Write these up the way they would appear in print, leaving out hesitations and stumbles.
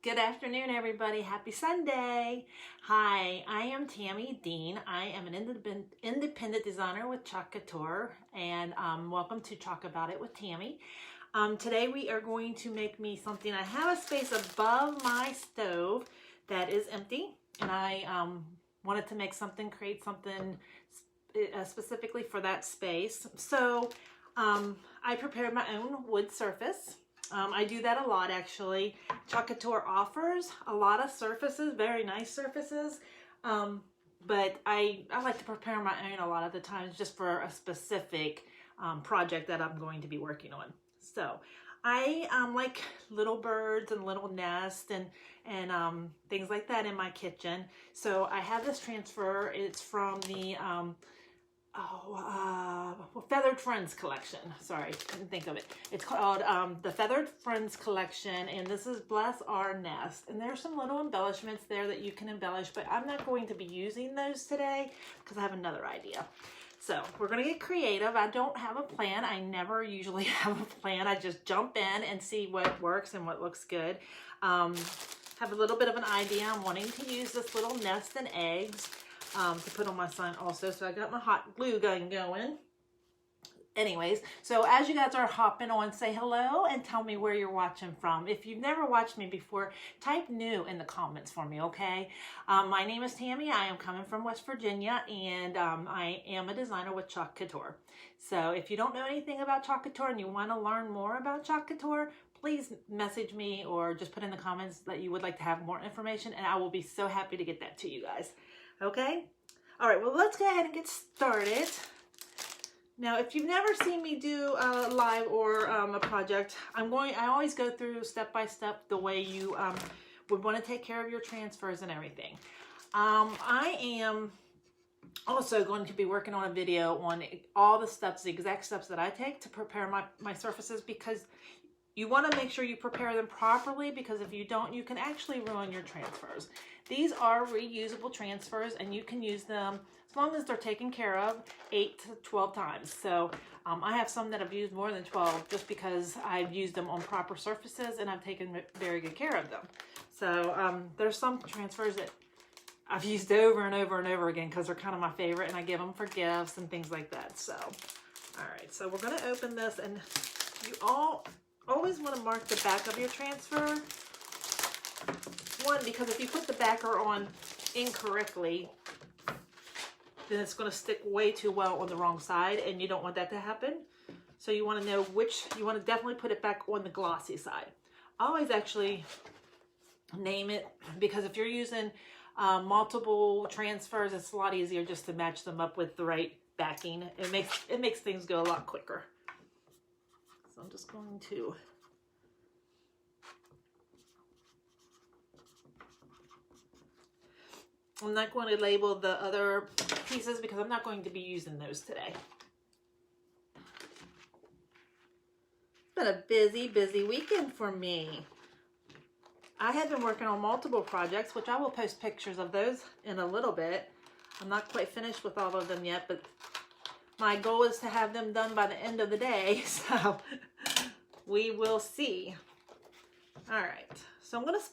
Good afternoon, everybody. Happy Sunday. Hi, I am Tammy Dean. I am an independent designer with Couture, and welcome to Talk About It with Tammy. Today we are going to make me something. I have a space above my stove that is empty, and I wanted to make something, create something specifically for that space. So I prepared my own wood surface. I do that a lot, actually. Couture offers a lot of surfaces, very nice surfaces, but I like to prepare my own a lot of the times just for a specific project that I'm going to be working on. So I like little birds and little nests and things like that in my kitchen. So I have this transfer. It's from the Feathered Friends collection. Sorry, couldn't think of it. It's called the Feathered Friends collection, and this is Bless Our Nest. And there's some little embellishments there that you can embellish, but I'm not going to be using those today because I have another idea. So we're going to get creative. I don't have a plan. I never usually have a plan. I just jump in and see what works and what looks good. Have a little bit of an idea. I'm wanting to use this little nest and eggs to put on my sign also. So I got my hot glue gun going. Anyways, so as you guys are hopping on, say hello and tell me where you're watching from. If you've never watched me before, type new in the comments for me, okay? My name is Tammy. I am coming from West Virginia, and I am a designer with Couture. So if you don't know anything about Couture and you want to learn more about Couture, please message me or just put in the comments that you would like to have more information, and I will be so happy to get that to you guys. Okay? All right, well, let's go ahead and get started. Now, if you've never seen me do a live or a project, I always go through step by step the way you would want to take care of your transfers and everything. I am also going to be working on a video on all the steps, the exact steps that I take to prepare my surfaces, because you want to make sure you prepare them properly, because if you don't, you can actually ruin your transfers. These are reusable transfers, and you can use them as long as they're taken care of 8 to 12 times. So I have some that I've used more than 12 just because I've used them on proper surfaces and I've taken very good care of them. So there's some transfers that I've used over and over and over again because they're kind of my favorite, and I give them for gifts and things like that. So, all right, so we're going to open this, and you always want to mark the back of your transfer. One, because if you put the backer on incorrectly, then it's going to stick way too well on the wrong side, and you don't want that to happen. So you want to know which, you want to definitely put it back on the glossy side. I always actually name it, because if you're using multiple transfers, it's a lot easier just to match them up with the right backing. It makes things go a lot quicker. So I'm just going to I'm not going to label the other pieces because I'm not going to be using those today. It's been a busy, busy weekend for me. I have been working on multiple projects, which I will post pictures of those in a little bit. I'm not quite finished with all of them yet, but my goal is to have them done by the end of the day, so we will see. All right, so I'm going to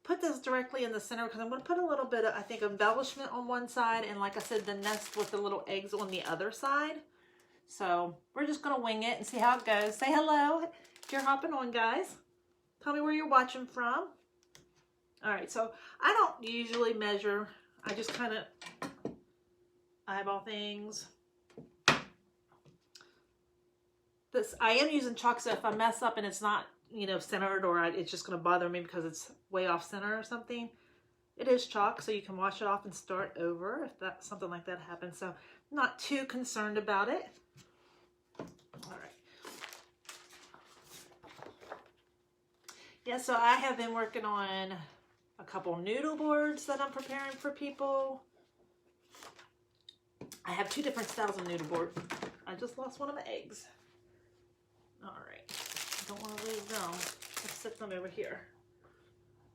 put this directly in the center because I'm going to put a little bit of, I think, embellishment on one side, and like I said, the nest with the little eggs on the other side. So we're just going to wing it and see how it goes. Say hello if you're hopping on, guys. Tell me where you're watching from. All right, so I don't usually measure. I just kind of eyeball things. This, I am using chalk, so if I mess up and it's not, you know, centered, or it's just going to bother me because it's way off center or something, it is chalk, so you can wash it off and start over if that something like that happens. So I'm not too concerned about it. All right. Yeah, so I have been working on a couple noodle boards that I'm preparing for people. I have 2 different styles of noodle board. I just lost one of my eggs. All right. Don't want to lose them. Let's set them over here.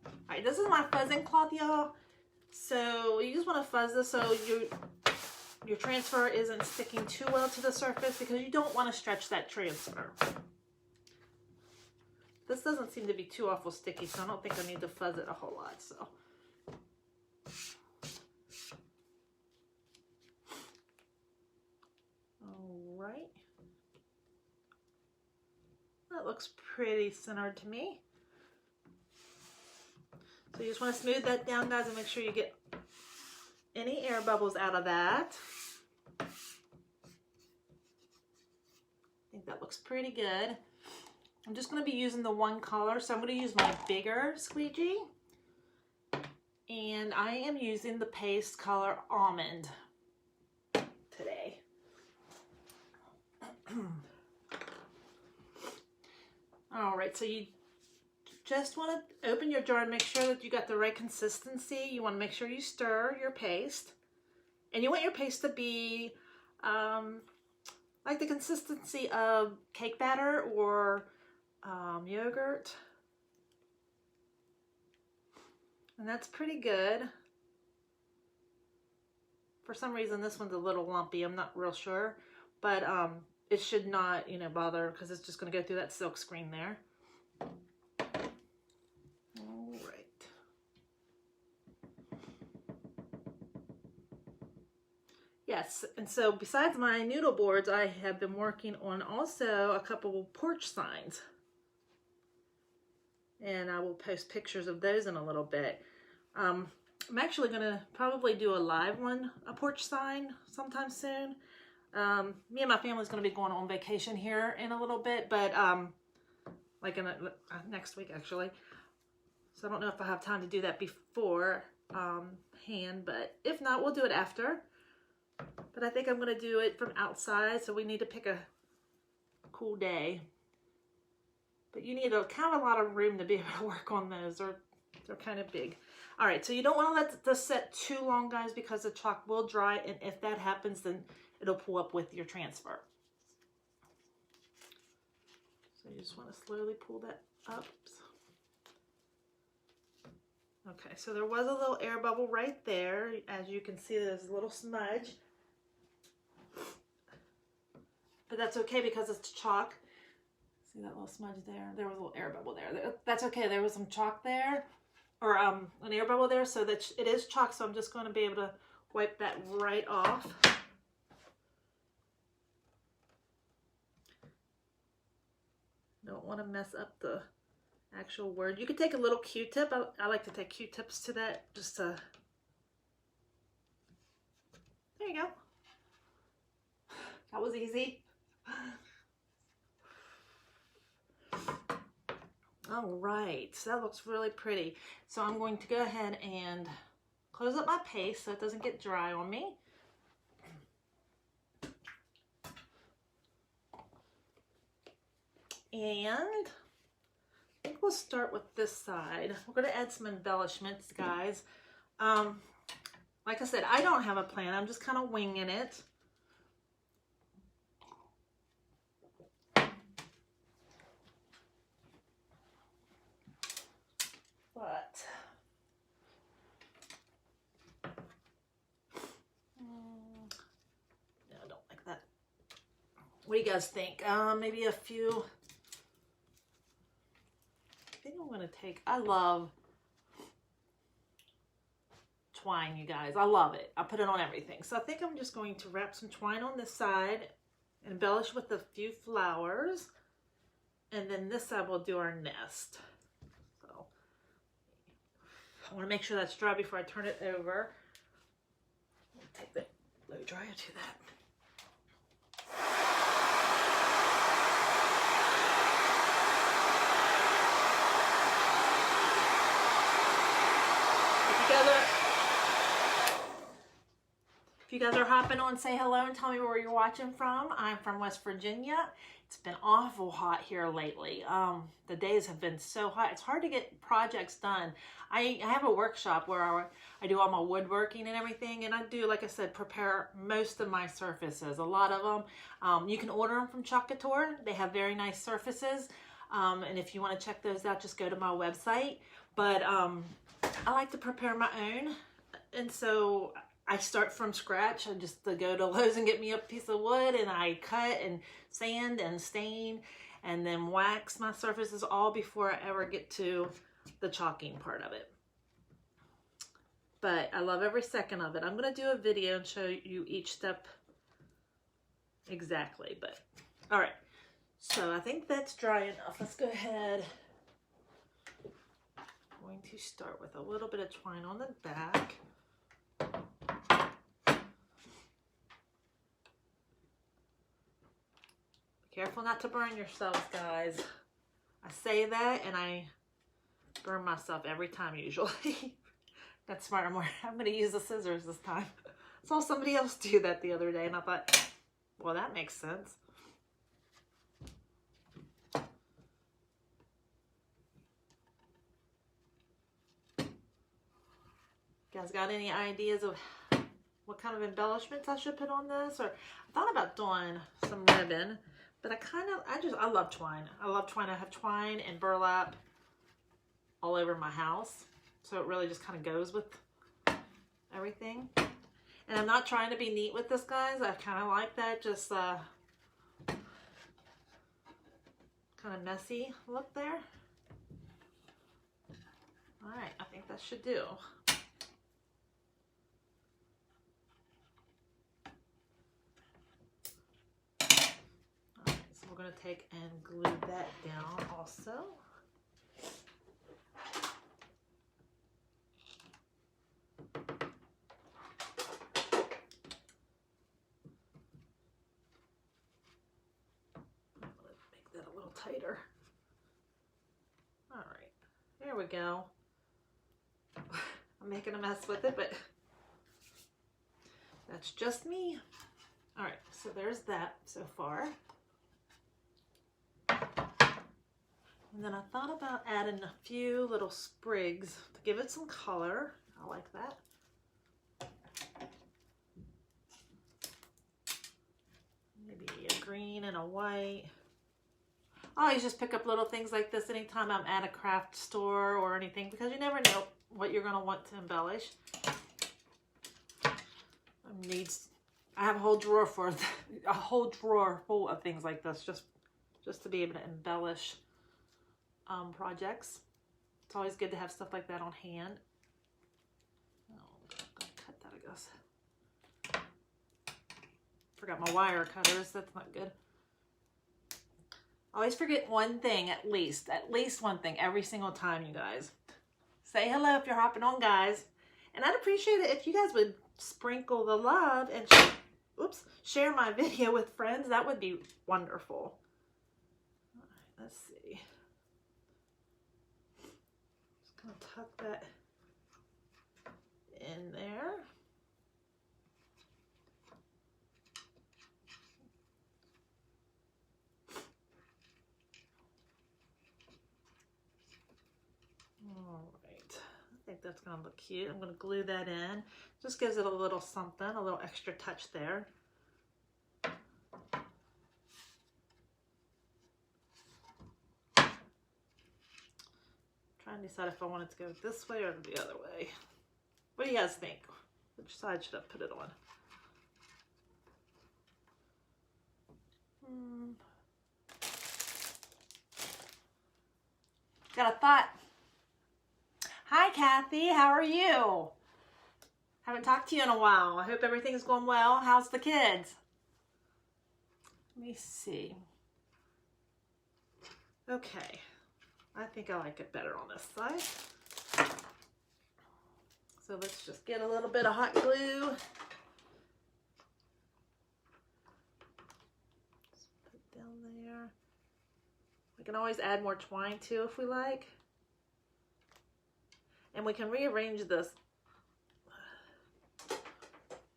All right, this is my fuzzing cloth, y'all. So you just want to fuzz this so your transfer isn't sticking too well to the surface, because you don't want to stretch that transfer. this doesn't seem to be too awful sticky, so I don't think I need to fuzz it a whole lot. So. All right. That looks pretty centered to me. So you just want to smooth that down, guys, and make sure you get any air bubbles out of that. I think that looks pretty good. I'm just going to be using the one color, so I'm going to use my bigger squeegee. And I am using the paste color Almond today. All right, so you just want to open your jar and make sure that you got the right consistency. You want to make sure you stir your paste. And you want your paste to be like the consistency of cake batter or yogurt. And that's pretty good. For some reason this one's a little lumpy, I'm not real sure, but it should not, you know, bother, because it's just going to go through that silk screen there. All right. Yes, and so besides my noodle boards, I have been working on also a couple porch signs. And I will post pictures of those in a little bit. I'm actually going to probably do a live one, a porch sign, sometime soon. Me and my family's going to be going on vacation here in a little bit, but like in next week actually. So I don't know if I have time to do that before hand, but if not, we'll do it after. But I think I'm going to do it from outside, so we need to pick a cool day. But you need kind of a lot of room to be able to work on those. They're kind of big. All right, so you don't want to let this set too long, guys, because the chalk will dry, and if that happens, then it'll pull up with your transfer. So you just want to slowly pull that up. Okay, so there was a little air bubble right there. As you can see, there's a little smudge. But that's okay because it's chalk. See that little smudge there? There was a little air bubble there. That's okay. There was some chalk there, or an air bubble there, so that it is chalk. So I'm just going to be able to wipe that right off. Don't want to mess up the actual word. You could take a little Q-tip. I like to take Q-tips to that, just to. There you go. That was easy. All right, so that looks really pretty. So I'm going to go ahead and close up my paste so it doesn't get dry on me. And I think we'll start with this side. We're going to add some embellishments, guys. Like I said, I don't have a plan. I'm just kind of winging it. But no, I don't like that. What do you guys think? Maybe a few. I think I'm going to take, I love twine, you guys. I love it. I put it on everything. So I think I'm just going to wrap some twine on this side, embellish with a few flowers, and then this side we'll do our nest. So I want to make sure that's dry before I turn it over. I'll take the blow dryer to that. If you guys are hopping on, say hello and tell me where you're watching from. I'm from West Virginia. It's been awful hot here lately. The days have been so hot. It's hard to get projects done. I have a workshop where I do all my woodworking and everything, and I do, like I said, prepare most of my surfaces. A lot of them. You can order them from Couture. They have very nice surfaces. And if you want to check those out, just go to my website. But I like to prepare my own. And so I start from scratch. I just go to Lowe's and get me a piece of wood, and I cut and sand and stain, and then wax my surfaces all before I ever get to the chalking part of it. But I love every second of it. I'm going to do a video and show you each step exactly. But all right, so I think that's dry enough. Let's go ahead. I'm going to start with a little bit of twine on the back. Careful not to burn yourselves, guys. I say that and I burn myself every time usually. That's smart. I'm going to use the scissors this time. I saw somebody else do that the other day and I thought, well, that makes sense. You guys got any ideas of what kind of embellishments I should put on this? Or I thought about doing some ribbon, but I love twine. I love twine. I have twine and burlap all over my house. So it really just kind of goes with everything. And I'm not trying to be neat with this, guys. I kind of like that, just kind of messy look there. All right, I think that should do. All right, so we're going to take and glue that down also. Tighter. All right, there we go. I'm making a mess with it, but that's just me. All right, so there's that so far. And then I thought about adding a few little sprigs to give it some color. I like that. Maybe a green and a white. I always just pick up little things like this anytime I'm at a craft store or anything, because you never know what you're going to want to embellish. I have a whole drawer full of things like this, just to be able to embellish projects. It's always good to have stuff like that on hand. Oh, I'm going to cut that, I guess. Forgot my wire cutters. That's not good. Always forget one thing, at least one thing every single time, you guys. Say hello if you're hopping on, guys. And I'd appreciate it if you guys would sprinkle the love and share my video with friends. That would be wonderful. All right, let's see. Just gonna tuck that in there. That's gonna look cute. I'm gonna glue that in. Just gives it a little something, a little extra touch there. Trying to decide if I want it to go this way or the other way. What do you guys think? Which side should I put it on? Got a thought. Hi, Kathy. How are you? Haven't talked to you in a while. I hope everything's going well. How's the kids? Let me see. Okay. I think I like it better on this side. So let's just get a little bit of hot glue. Just put it down there. We can always add more twine too if we like. And we can rearrange this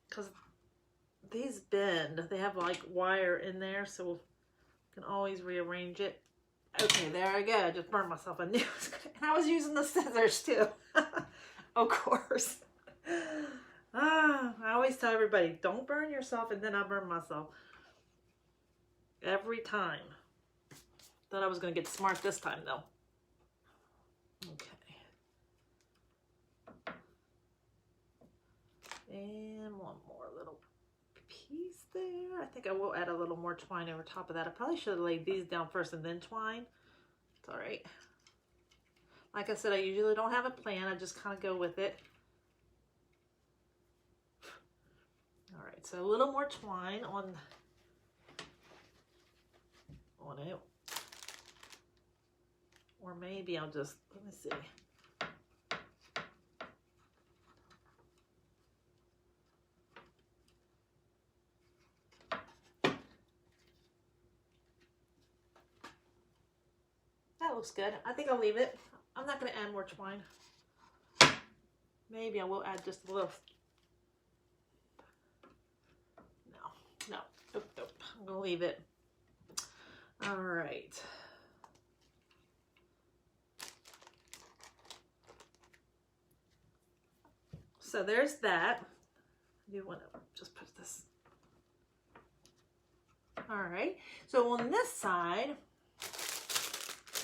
because these bend. They have like wire in there, so we can always rearrange it. Okay, there I go. I just burned myself. I knew it was gonna, and I was using the scissors too. Of course. I always tell everybody, don't burn yourself, and then I burn myself. Every time. Thought I was going to get smart this time though. Okay. And one more little piece there. I think I will add a little more twine over top of that. I probably should have laid these down first and then twine. It's all right. Like I said, I usually don't have a plan. I just kind of go with it. All right, so a little more twine on it. Or maybe I'll just, let me see. That looks good. I think I'll leave it. I'm not going to add more twine. Maybe I will add just a little. No, nope. I'm going to leave it. All right. So there's that. I do want to just put this. All right. So on this side,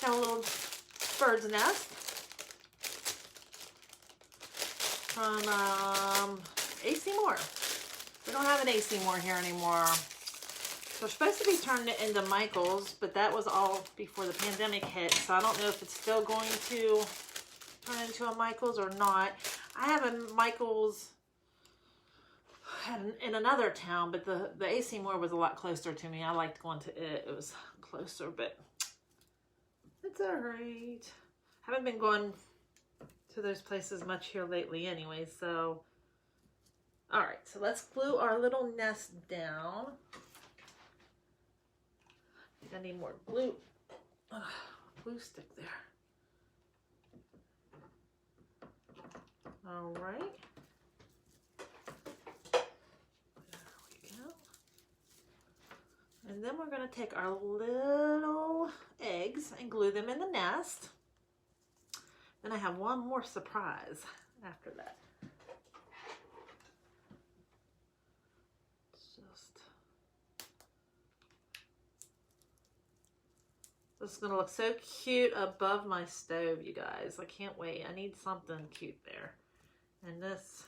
got a little bird's nest from AC Moore. We don't have an AC Moore here anymore. They're supposed to be turned into Michael's, but that was all before the pandemic hit, so I don't know if it's still going to turn into a Michael's or not. I have a Michael's in another town, but the AC Moore was a lot closer to me. I liked going to it. It was closer, but it's all right. Haven't been going to those places much here lately anyway, so. All right, so let's glue our little nest down. I need more glue. Glue stick there. All right. There we go. And then we're going to take our little eggs and glue them in the nest. Then I have one more surprise after that. This is going to look so cute above my stove, you guys. I can't wait. I need something cute there. And this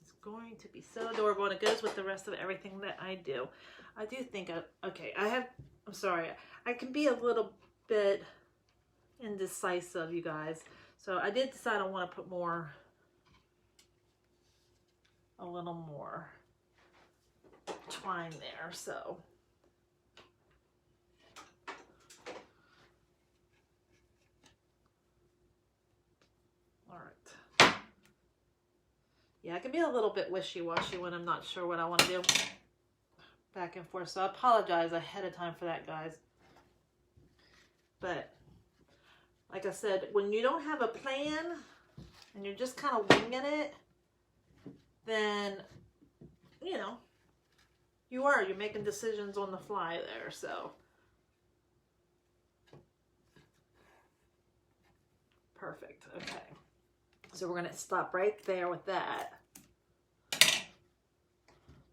is going to be so adorable, and it goes with the rest of everything that I do. I do think, I'm sorry. I can be a little bit indecisive, you guys. So I did decide I want to put a little more twine there, so. All right. Yeah, I can be a little bit wishy-washy when I'm not sure what I want to do back and forth. So I apologize ahead of time for that, guys. But like I said, when you don't have a plan and you're just kind of winging it, then, you know, you're making decisions on the fly there, so. Perfect, okay. So we're going to stop right there with that.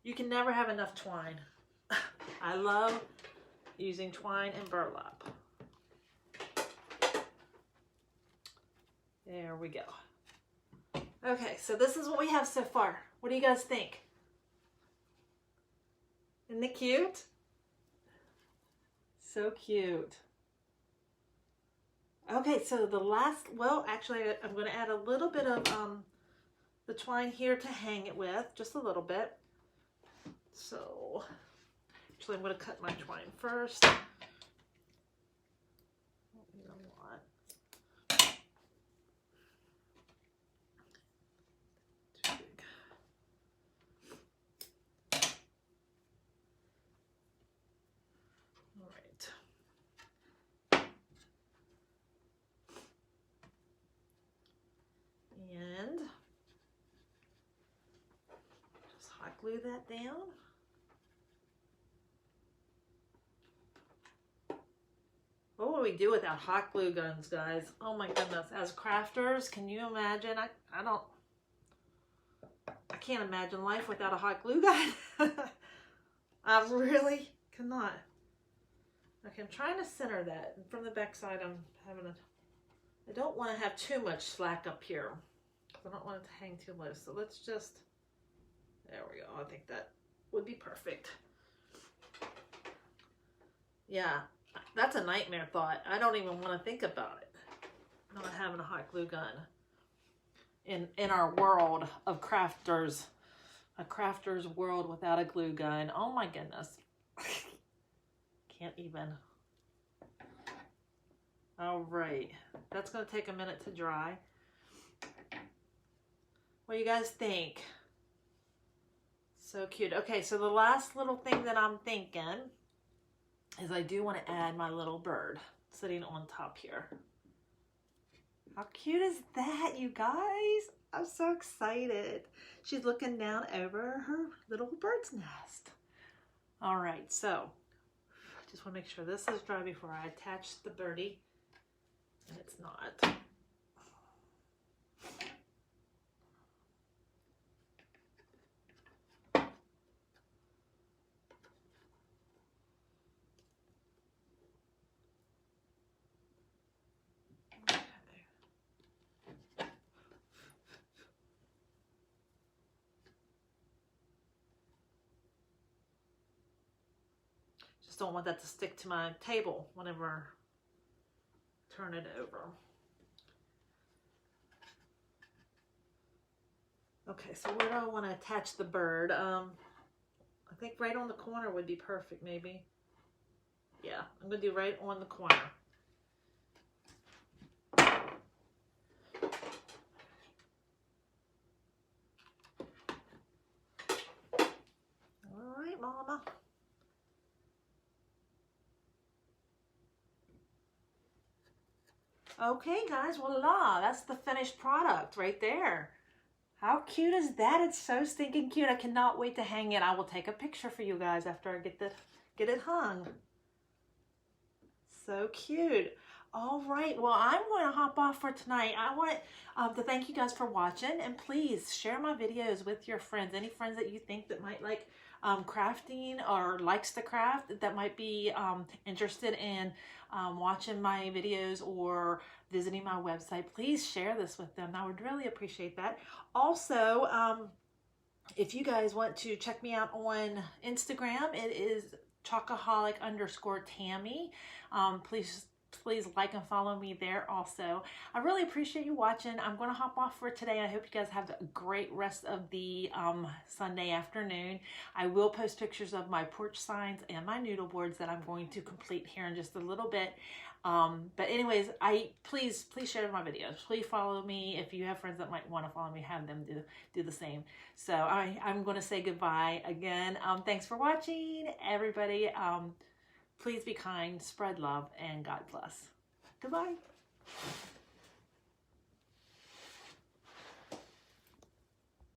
You can never have enough twine. I love using twine and burlap. There we go. Okay, so this is what we have so far. What do you guys think? Isn't it cute? So cute. Okay, so the last, well, actually, I'm going to add a little bit of the twine here to hang it with, just a little bit. So, actually, I'm going to cut my twine first. And just hot glue that down. What would we do without hot glue guns, guys? Oh my goodness. As crafters, can you imagine? I can't imagine life without a hot glue gun. I really cannot. Okay, I'm trying to center that. And from the back side, I don't want to have too much slack up here. I don't want it to hang too low. So let's just, there we go. I think that would be perfect. Yeah, that's a nightmare thought. I don't even want to think about it. Not having a hot glue gun in our world of crafters. A crafter's world without a glue gun. Oh my goodness. Can't even. All right. That's going to take a minute to dry. What do you guys think? So cute. Okay, so the last little thing that I'm thinking is I do want to add my little bird sitting on top here. How cute is that, you guys? I'm so excited. She's looking down over her little bird's nest. All right, so I just want to make sure this is dry before I attach the birdie, and it's not. Don't want that to stick to my table whenever I turn it over. Okay, so where do I want to attach the bird? I think right on the corner would be perfect, maybe. Yeah, I'm going to do right on the corner. All right, Mama. Okay, guys, voila, that's the finished product right there. How cute is that? It's so stinking cute. I cannot wait to hang it. I will take a picture for you guys after I get it hung. So cute. All right, well, I'm going to hop off for tonight. I want to thank you guys for watching, and please share my videos with your friends. Any friends that you think that might like crafting or likes to craft, that might be interested in watching my videos or visiting my website, please share this with them. I would really appreciate that. Also, if you guys want to check me out on Instagram, it is Chocoholic_Tammy. Please like and follow me there also. I really appreciate you watching. I'm going to hop off for today. I hope you guys have a great rest of the Sunday afternoon. I will post pictures of my porch signs and my noodle boards that I'm going to complete here in just a little bit. But anyways, please share my videos. Please follow me. If you have friends that might want to follow me, have them do the same. So I'm going to say goodbye again. Thanks for watching, everybody. Please be kind, spread love, and God bless. Goodbye.